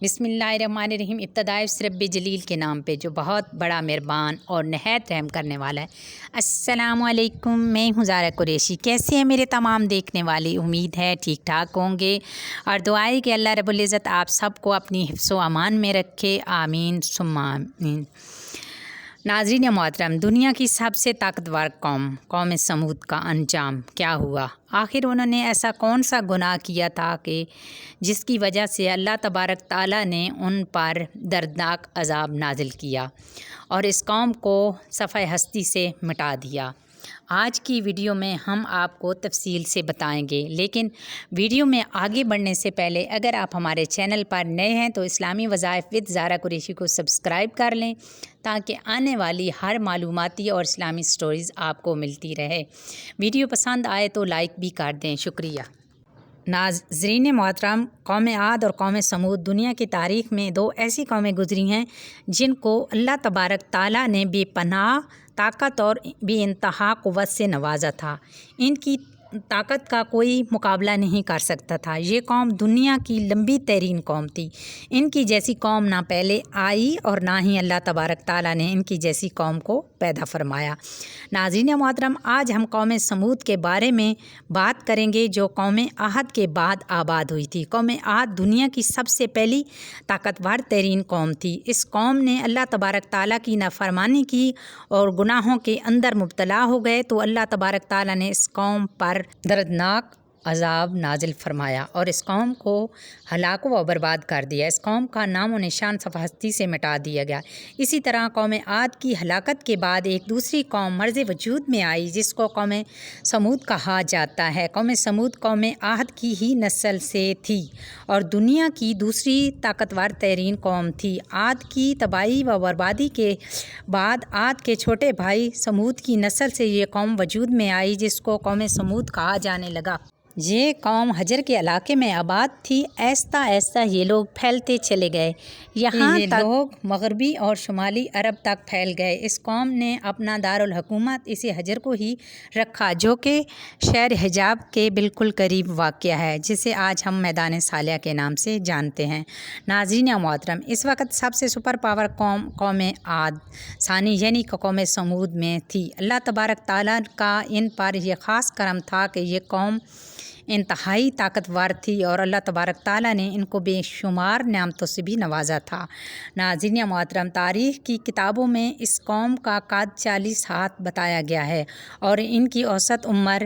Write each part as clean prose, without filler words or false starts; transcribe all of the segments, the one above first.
بسم اللہ الرحمن الرحیم۔ ابتدائے اس رب جلیل کے نام پہ جو بہت بڑا مہربان اور نہایت رحم کرنے والا ہے۔ السلام علیکم، میں ہوں زارا قریشی۔ کیسے ہیں میرے تمام دیکھنے والے؟ امید ہے ٹھیک ٹھاک ہوں گے، اور دعائیں کہ اللہ رب العزت آپ سب کو اپنی حفظ و امان میں رکھے، آمین ثم آمین۔ ناظرین محترم، دنیا کی سب سے طاقتور قوم سمود کا انجام کیا ہوا؟ آخر انہوں نے ایسا کون سا گناہ کیا تھا کہ جس کی وجہ سے اللہ تبارک تعالیٰ نے ان پر دردناک عذاب نازل کیا اور اس قوم کو صفحہ ہستی سے مٹا دیا؟ آج کی ویڈیو میں ہم آپ کو تفصیل سے بتائیں گے، لیکن ویڈیو میں آگے بڑھنے سے پہلے اگر آپ ہمارے چینل پر نئے ہیں تو اسلامی وظائف ود زارا قریشی کو سبسکرائب کر لیں تاکہ آنے والی ہر معلوماتی اور اسلامی سٹوریز آپ کو ملتی رہے۔ ویڈیو پسند آئے تو لائک بھی کر دیں، شکریہ۔ ناظرین محترم، قوم عاد اور قوم سمود دنیا کی تاریخ میں دو ایسی قومیں گزری ہیں جن کو اللہ تبارک تعالیٰ نے بے پناہ طاقت اور بے انتہا قوت سے نوازا تھا۔ ان کی طاقت کا کوئی مقابلہ نہیں کر سکتا تھا۔ یہ قوم دنیا کی لمبی ترین قوم تھی۔ ان کی جیسی قوم نہ پہلے آئی اور نہ ہی اللہ تبارک تعالیٰ نے ان کی جیسی قوم کو پیدا فرمایا۔ ناظرین محترم، آج ہم قوم سمود کے بارے میں بات کریں گے جو قوم عاد کے بعد آباد ہوئی تھی۔ قوم عاد دنیا کی سب سے پہلی طاقتور ترین قوم تھی۔ اس قوم نے اللہ تبارک تعالیٰ کی نافرمانی کی اور گناہوں کے اندر مبتلا ہو گئے تو اللہ تبارک تعالیٰ نے اس قوم پر دردناک عذاب نازل فرمایا اور اس قوم کو ہلاک و برباد کر دیا۔ اس قوم کا نام و نشان صفحہ ہستی سے مٹا دیا گیا۔ اسی طرح قوم عاد کی ہلاکت کے بعد ایک دوسری قوم مرز وجود میں آئی جس کو قوم سمود کہا جاتا ہے۔ قوم سمود قوم عاد کی ہی نسل سے تھی اور دنیا کی دوسری طاقتور ترین قوم تھی۔ عاد کی تباہی و بربادی کے بعد عاد کے چھوٹے بھائی سمود کی نسل سے یہ قوم وجود میں آئی جس کو قوم سمود کہا جانے لگا۔ یہ قوم حجر کے علاقے میں آباد تھی۔ آہستہ آہستہ یہ لوگ پھیلتے چلے گئے، یہاں تک لوگ مغربی اور شمالی عرب تک پھیل گئے۔ اس قوم نے اپنا دارالحکومت اسی حجر کو ہی رکھا جو کہ شہر حجاب کے بالکل قریب واقع ہے، جسے آج ہم میدان صالح کے نام سے جانتے ہیں۔ ناظرین محترم، اس وقت سب سے سپر پاور قوم عاد ثانی یعنی قوم سمود میں تھی۔ اللہ تبارک تعالیٰ کا ان پر یہ خاص کرم تھا کہ یہ قوم انتہائی طاقتور تھی اور اللہ تبارک تعالیٰ نے ان کو بے شمار نعمتوں سے بھی نوازا تھا۔ ناظرین محترم، تاریخ کی کتابوں میں اس قوم کا قد 40 ہاتھ بتایا گیا ہے اور ان کی اوسط عمر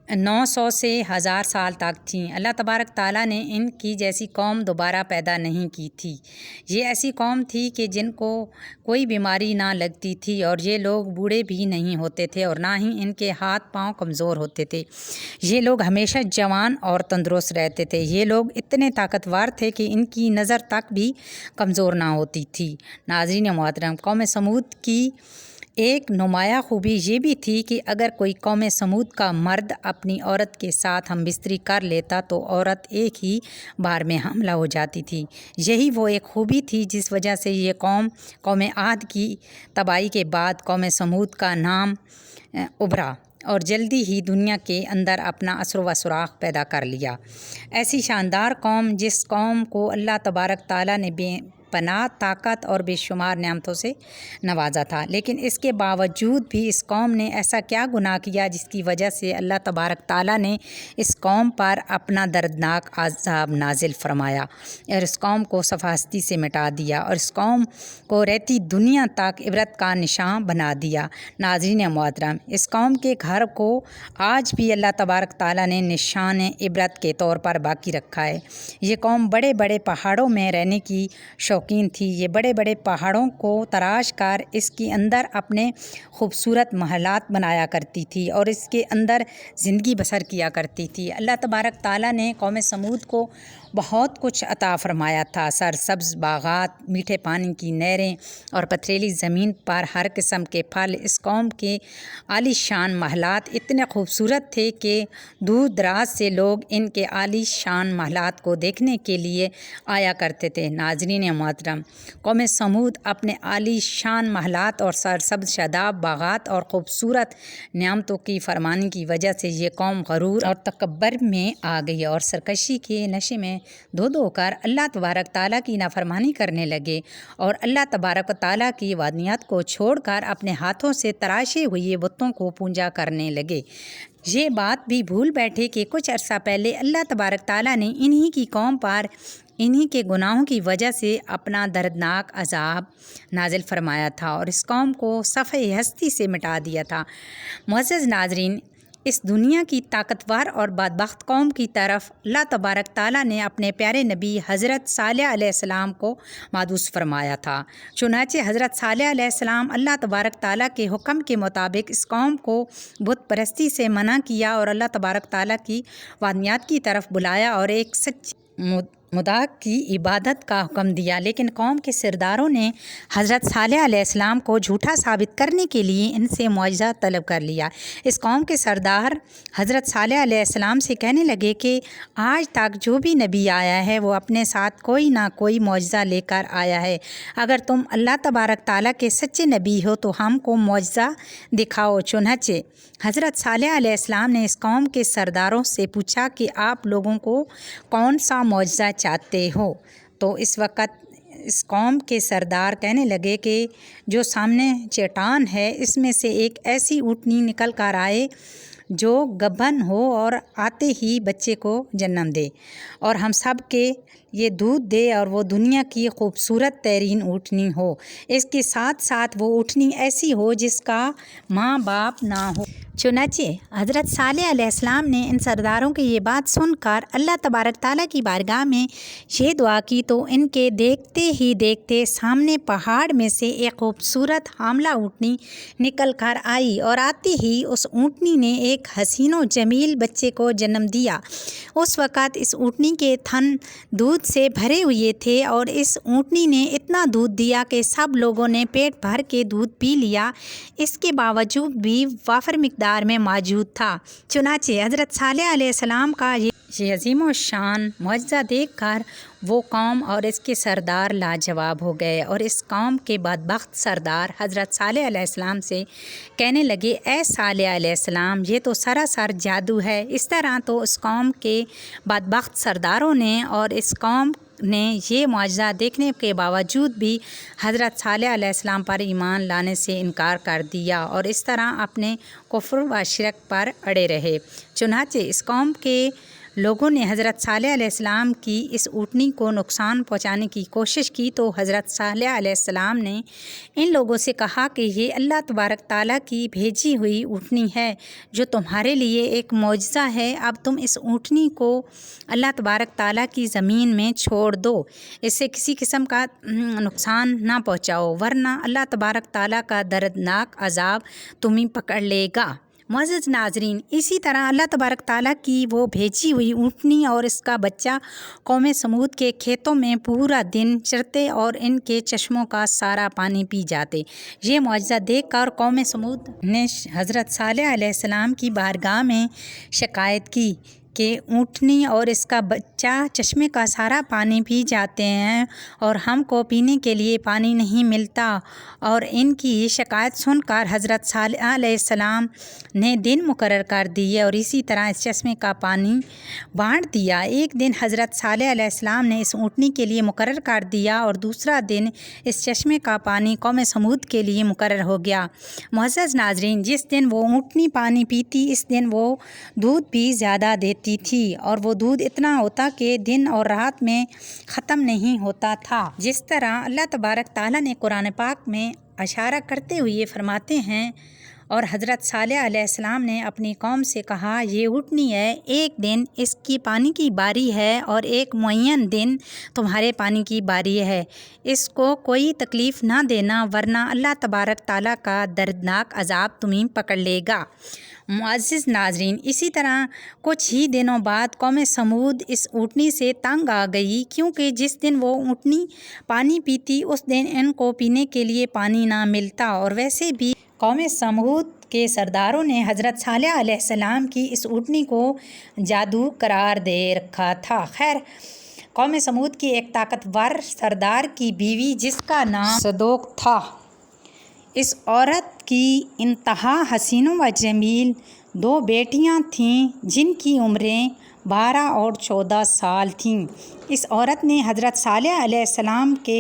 900 سے 1000 سال تک تھیں۔ اللہ تبارک تعالیٰ نے ان کی جیسی قوم دوبارہ پیدا نہیں کی تھی۔ یہ ایسی قوم تھی کہ جن کو کوئی بیماری نہ لگتی تھی اور یہ لوگ بوڑھے بھی نہیں ہوتے تھے اور نہ ہی ان کے ہاتھ پاؤں کمزور ہوتے تھے۔ یہ لوگ ہمیشہ جوان اور تندرست رہتے تھے۔ یہ لوگ اتنے طاقتور تھے کہ ان کی نظر تک بھی کمزور نہ ہوتی تھی۔ ناظرین محترم، قوم سمود کی ایک نمایاں خوبی یہ بھی تھی کہ اگر کوئی قوم سمود کا مرد اپنی عورت کے ساتھ ہم بستری کر لیتا تو عورت ایک ہی بار میں حاملہ ہو جاتی تھی۔ یہی وہ ایک خوبی تھی جس وجہ سے یہ قوم عاد کی تباہی کے بعد قوم سمود کا نام ابھرا اور جلدی ہی دنیا کے اندر اپنا اثر و سراغ پیدا کر لیا۔ ایسی شاندار قوم جس قوم کو اللہ تبارک تعالیٰ نے بے پناہ طاقت اور بے شمار نعمتوں سے نوازا تھا، لیکن اس کے باوجود بھی اس قوم نے ایسا کیا گناہ کیا جس کی وجہ سے اللہ تبارک تعالیٰ نے اس قوم پر اپنا دردناک عذاب نازل فرمایا اور اس قوم کو صفحہ ہستی سے مٹا دیا اور اس قوم کو رہتی دنیا تک عبرت کا نشان بنا دیا؟ ناظرین محترم، اس قوم کے گھر کو آج بھی اللہ تبارک تعالیٰ نے نشان عبرت کے طور پر باقی رکھا ہے۔ یہ قوم بڑے بڑے پہاڑوں میں رہنے کی شوقین تھی۔ یہ بڑے بڑے پہاڑوں کو تراش کر اس کے اندر اپنے خوبصورت محلات بنایا کرتی تھی اور اس کے اندر زندگی بسر کیا کرتی تھی۔ اللہ تبارک تعالیٰ نے قوم سمود کو بہت کچھ عطا فرمایا تھا۔ سرسبز باغات، میٹھے پانی کی نہریں اور پتھریلی زمین پر ہر قسم کے پھل۔ اس قوم کے عالی شان محلات اتنے خوبصورت تھے کہ دور دراز سے لوگ ان کے عالی شان محلات کو دیکھنے کے لیے آیا کرتے تھے۔ ناظرین محترم، قوم سمود اپنے عالی شان محلات اور سرسبز شاداب باغات اور خوبصورت نعمتوں کی فرمانی کی وجہ سے یہ قوم غرور اور تکبر میں آ گئی اور سرکشی کے نشے میں دھو دھو کر اللہ تبارک تعالیٰ کی نافرمانی کرنے لگے اور اللہ تبارک تعالیٰ کی وادیات کو چھوڑ کر اپنے ہاتھوں سے تراشے ہوئے بتوں کو پوجا کرنے لگے۔ یہ بات بھی بھول بیٹھے کہ کچھ عرصہ پہلے اللہ تبارک تعالیٰ نے انہی کی قوم پر انہی کے گناہوں کی وجہ سے اپنا دردناک عذاب نازل فرمایا تھا اور اس قوم کو صفحہ ہستی سے مٹا دیا تھا۔ معزز ناظرین، اس دنیا کی طاقتور اور بدبخت قوم کی طرف اللہ تبارک تعالیٰ نے اپنے پیارے نبی حضرت صالح علیہ السلام کو مبعوث فرمایا تھا۔ چنانچہ حضرت صالح علیہ السلام اللہ تبارک تعالیٰ کے حکم کے مطابق اس قوم کو بت پرستی سے منع کیا اور اللہ تبارک تعالیٰ کی وحدانیت کی طرف بلایا اور ایک سچی خدا کی عبادت کا حکم دیا، لیکن قوم کے سرداروں نے حضرت صالح علیہ السلام کو جھوٹا ثابت کرنے کے لیے ان سے معجزہ طلب کر لیا۔ اس قوم کے سردار حضرت صالح علیہ السلام سے کہنے لگے کہ آج تک جو بھی نبی آیا ہے وہ اپنے ساتھ کوئی نہ کوئی معجزہ لے کر آیا ہے۔ اگر تم اللہ تبارک تعالیٰ کے سچے نبی ہو تو ہم کو معجزہ دکھاؤ۔ چنانچہ حضرت صالح علیہ السلام نے اس قوم کے سرداروں سے پوچھا کہ آپ لوگوں کو کون سا معجزہ چاہتے ہو؟ تو اس وقت اس قوم کے سردار کہنے لگے کہ جو سامنے چٹان ہے اس میں سے ایک ایسی اونٹنی نکل کر آئے جو گبھن ہو اور آتے ہی بچے کو جنم دے اور ہم سب کے یہ دودھ دے اور وہ دنیا کی خوبصورت ترین اونٹنی ہو۔ اس کے ساتھ ساتھ وہ اونٹنی ایسی ہو جس کا ماں باپ نہ ہو۔ چنانچہ حضرت صالح علیہ السلام نے ان سرداروں کی یہ بات سن کر اللہ تبارک تعالیٰ کی بارگاہ میں یہ دعا کی تو ان کے دیکھتے ہی دیکھتے سامنے پہاڑ میں سے ایک خوبصورت حاملہ اونٹنی نکل کر آئی اور آتے ہی اس اونٹنی نے ایک حسین و جمیل بچے کو جنم دیا۔ اس وقت اس اونٹنی کے تھن دودھ سے بھرے ہوئے تھے اور اس اونٹنی نے اتنا دودھ دیا کہ سب لوگوں نے پیٹ بھر کے دودھ پی لیا۔ اس کے باوجود بھی وافر مقدار میں موجود تھا۔ چنانچہ حضرت صالح علیہ السلام کا یہ عظیم و شان معجزہ دیکھ کر وہ قوم اور اس کے سردار لاجواب ہو گئے اور اس قوم کے بدبخت سردار حضرت صالح علیہ السلام سے کہنے لگے، اے صالح علیہ السلام، یہ تو سراسر جادو ہے۔ اس طرح تو اس قوم کے بدبخت سرداروں نے اور اس قوم نے یہ معجزہ دیکھنے کے باوجود بھی حضرت صالح علیہ السلام پر ایمان لانے سے انکار کر دیا اور اس طرح اپنے کفر و شرک پر اڑے رہے۔ چنانچہ اس قوم کے لوگوں نے حضرت صالح علیہ السلام کی اس اونٹنی کو نقصان پہنچانے کی کوشش کی تو حضرت صالح علیہ السلام نے ان لوگوں سے کہا کہ یہ اللہ تبارک تعالیٰ کی بھیجی ہوئی اونٹنی ہے جو تمہارے لیے ایک معجزہ ہے۔ اب تم اس اونٹنی کو اللہ تبارک تعالیٰ کی زمین میں چھوڑ دو، اس سے کسی قسم کا نقصان نہ پہنچاؤ، ورنہ اللہ تبارک تعالیٰ کا دردناک عذاب تمہیں پکڑ لے گا۔ معزز ناظرین، اسی طرح اللہ تبارک تعالیٰ کی وہ بھیجی ہوئی اونٹنی اور اس کا بچہ قوم سمود کے کھیتوں میں پورا دن چرتے اور ان کے چشموں کا سارا پانی پی جاتے۔ یہ معجزہ دیکھ کر قوم سمود نے حضرت صالح علیہ السلام کی بارگاہ میں شکایت کی کہ اونٹنی اور اس کا بچہ چشمے کا سارا پانی پی جاتے ہیں اور ہم کو پینے کے لیے پانی نہیں ملتا، اور ان کی شکایت سن کر حضرت صالح علیہ السلام نے دن مقرر کر دیے اور اسی طرح اس چشمے کا پانی بانٹ دیا۔ ایک دن حضرت صالح علیہ السلام نے اس اونٹنی کے لیے مقرر کر دیا اور دوسرا دن اس چشمے کا پانی قوم سمود کے لیے مقرر ہو گیا۔ معزز ناظرین، جس دن وہ اونٹنی پانی پیتی اس دن وہ دودھ بھی زیادہ دیتی تھی اور وہ دودھ اتنا ہوتا کہ دن اور رات میں ختم نہیں ہوتا تھا۔ جس طرح اللہ تبارک تعالیٰ نے قرآن پاک میں اشارہ کرتے ہوئے فرماتے ہیں، اور حضرت صالح علیہ السلام نے اپنی قوم سے کہا، یہ اونٹنی ہے، ایک دن اس کی پانی کی باری ہے اور ایک معین دن تمہارے پانی کی باری ہے، اس کو کوئی تکلیف نہ دینا ورنہ اللہ تبارک تعالیٰ کا دردناک عذاب تمہیں پکڑ لے گا۔ معزز ناظرین، اسی طرح کچھ ہی دنوں بعد قوم سمود اس اونٹنی سے تنگ آ گئی، کیونکہ جس دن وہ اونٹنی پانی پیتی اس دن ان کو پینے کے لیے پانی نہ ملتا، اور ویسے بھی قوم سمود کے سرداروں نے حضرت صالح علیہ السلام کی اس اونٹنی کو جادو قرار دے رکھا تھا۔ خیر، قوم سمود کی ایک طاقتور سردار کی بیوی جس کا نام صدوق تھا، اس عورت کی انتہا حسین و جمیل دو بیٹیاں تھیں جن کی عمریں 12 اور 14 سال تھیں۔ اس عورت نے حضرت صالح علیہ السلام کے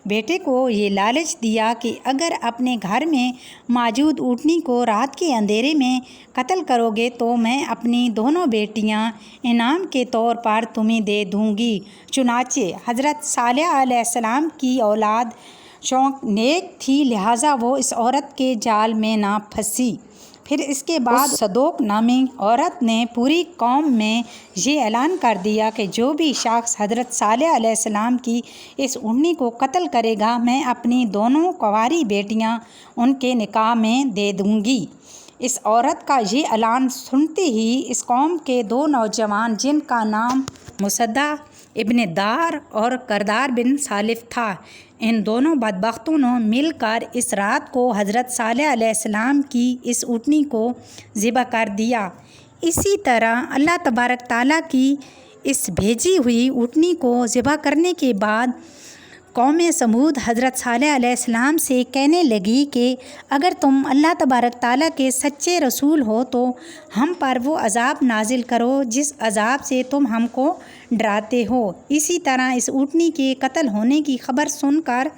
بیٹے کو یہ لالچ دیا کہ اگر اپنے گھر میں موجود اونٹنی کو رات کے اندھیرے میں قتل کرو گے تو میں اپنی دونوں بیٹیاں انعام کے طور پر تمہیں دے دوں گی۔ چنانچہ حضرت صالح علیہ السلام کی اولاد چونکہ نیک تھی لہٰذا وہ اس عورت کے جال میں نہ پھنسی۔ پھر اس کے بعد صدوق نامی عورت نے پوری قوم میں یہ اعلان کر دیا کہ جو بھی شخص حضرت صالح علیہ السلام کی اس اونٹنی کو قتل کرے گا میں اپنی دونوں کنواری بیٹیاں ان کے نکاح میں دے دوں گی۔ اس عورت کا یہ اعلان سنتے ہی اس قوم کے 2 نوجوان جن کا نام مصدع ابن دار اور کردار بن سالف تھا، ان دونوں بدبختوں نے مل کر اس رات کو حضرت صالح علیہ السلام کی اس اونٹنی کو ذبح کر دیا۔ اسی طرح اللہ تبارک تعالیٰ کی اس بھیجی ہوئی اونٹنی کو ذبح کرنے کے بعد قوم سمود حضرت صالح علیہ السلام سے کہنے لگی کہ اگر تم اللہ تبارک تعالیٰ کے سچے رسول ہو تو ہم پر وہ عذاب نازل کرو جس عذاب سے تم ہم کو ڈراتے ہو۔ اسی طرح اس اونٹنی کے قتل ہونے کی خبر سن کر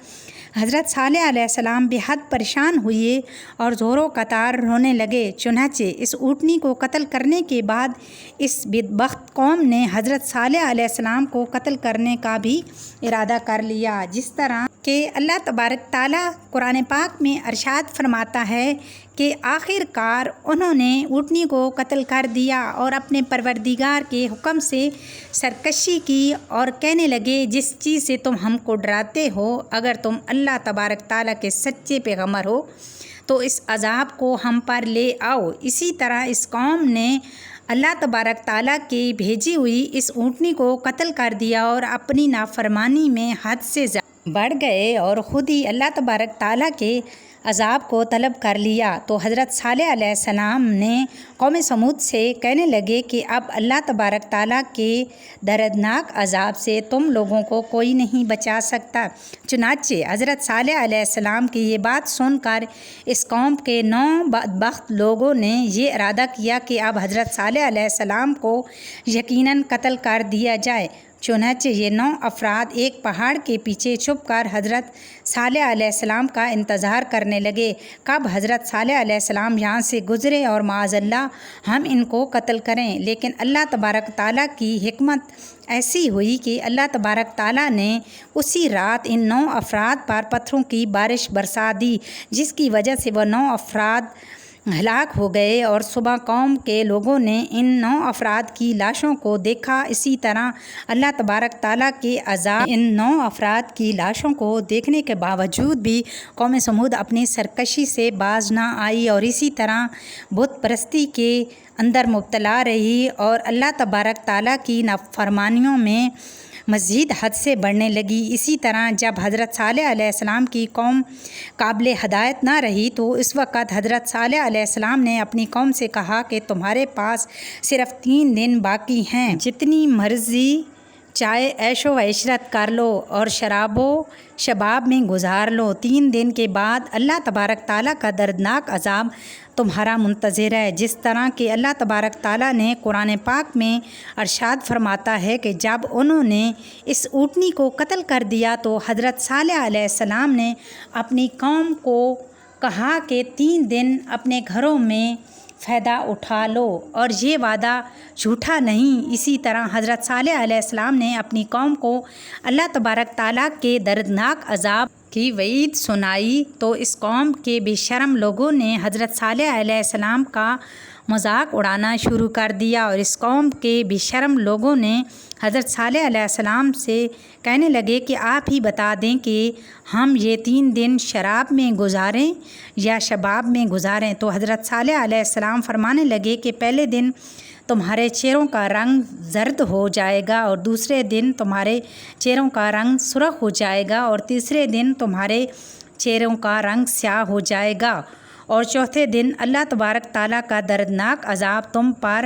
حضرت صالح علیہ السلام بے حد پریشان ہوئے اور زور و قطار رونے لگے۔ چنانچہ اس اونٹنی کو قتل کرنے کے بعد اس بدبخت قوم نے حضرت صالح علیہ السلام کو قتل کرنے کا بھی ارادہ کر لیا، جس طرح کہ اللہ تبارک تعالیٰ قرآن پاک میں ارشاد فرماتا ہے کہ آخر کار انہوں نے اونٹنی کو قتل کر دیا اور اپنے پروردگار کے حکم سے سرکشی کی اور کہنے لگے جس چیز سے تم ہم کو ڈراتے ہو اگر تم اللہ تبارک تعالیٰ کے سچے پیغمبر ہو تو اس عذاب کو ہم پر لے آؤ۔ اسی طرح اس قوم نے اللہ تبارک تعالیٰ کی بھیجی ہوئی اس اونٹنی کو قتل کر دیا اور اپنی نافرمانی میں حد سے زیادہ بڑھ گئے اور خود ہی اللہ تبارک تعالیٰ کے عذاب کو طلب کر لیا۔ تو حضرت صالح علیہ السلام نے قوم سمود سے کہنے لگے کہ اب اللہ تبارک تعالیٰ کے دردناک عذاب سے تم لوگوں کو کوئی نہیں بچا سکتا۔ چنانچہ حضرت صالح علیہ السلام کی یہ بات سن کر اس قوم کے 9 بدبخت لوگوں نے یہ ارادہ کیا کہ اب حضرت صالح علیہ السلام کو یقیناً قتل کر دیا جائے۔ چنانچہ یہ 9 افراد ایک پہاڑ کے پیچھے چھپ کر حضرت صالح علیہ السلام کا انتظار کرنے لگے کب حضرت صالح علیہ السلام یہاں سے گزرے اور معاذ اللہ ہم ان کو قتل کریں۔ لیکن اللہ تبارک تعالیٰ کی حکمت ایسی ہوئی کہ اللہ تبارک تعالیٰ نے اسی رات ان 9 افراد پر پتھروں کی بارش برسا دی جس کی وجہ سے وہ 9 افراد ہلاک ہو گئے اور صبح قوم کے لوگوں نے ان 9 افراد کی لاشوں کو دیکھا۔ اسی طرح اللہ تبارک تعالیٰ کے عذاب ان 9 افراد کی لاشوں کو دیکھنے کے باوجود بھی قوم سمود اپنی سرکشی سے باز نہ آئی اور اسی طرح بت پرستی کے اندر مبتلا رہی اور اللہ تبارک تعالیٰ کی نافرمانیوں میں مزید حد سے بڑھنے لگی۔ اسی طرح جب حضرت صالح علیہ السلام کی قوم قابل ہدایت نہ رہی تو اس وقت حضرت صالح علیہ السلام نے اپنی قوم سے کہا کہ تمہارے پاس صرف 3 دن باقی ہیں، جتنی مرضی چاہے عیش و عشرت کر لو اور شراب و شباب میں گزار لو۔ 3 دن کے بعد اللہ تبارک تعالیٰ کا دردناک عذاب تمہارا منتظر ہے۔ جس طرح کہ اللہ تبارک تعالیٰ نے قرآن پاک میں ارشاد فرماتا ہے کہ جب انہوں نے اس اونٹنی کو قتل کر دیا تو حضرت صالح علیہ السلام نے اپنی قوم کو کہا کہ 3 دن اپنے گھروں میں فائدہ اٹھا لو اور یہ وعدہ جھوٹا نہیں۔ اسی طرح حضرت صالح علیہ السلام نے اپنی قوم کو اللہ تبارک تعالیٰ کے دردناک عذاب کی وعید سنائی تو اس قوم کے بے شرم لوگوں نے حضرت صالح علیہ السلام کا مذاق اڑانا شروع کر دیا اور اس قوم کے بے شرم لوگوں نے حضرت صالح علیہ السلام سے کہنے لگے کہ آپ ہی بتا دیں کہ ہم یہ 3 دن شراب میں گزاریں یا شباب میں گزاریں۔ تو حضرت صالح علیہ السلام فرمانے لگے کہ پہلے دن تمہارے چہروں کا رنگ زرد ہو جائے گا اور دوسرے دن تمہارے چہروں کا رنگ سرخ ہو جائے گا اور تیسرے دن تمہارے چہروں کا رنگ سیاہ ہو جائے گا اور چوتھے دن اللہ تبارک تعالیٰ کا دردناک عذاب تم پر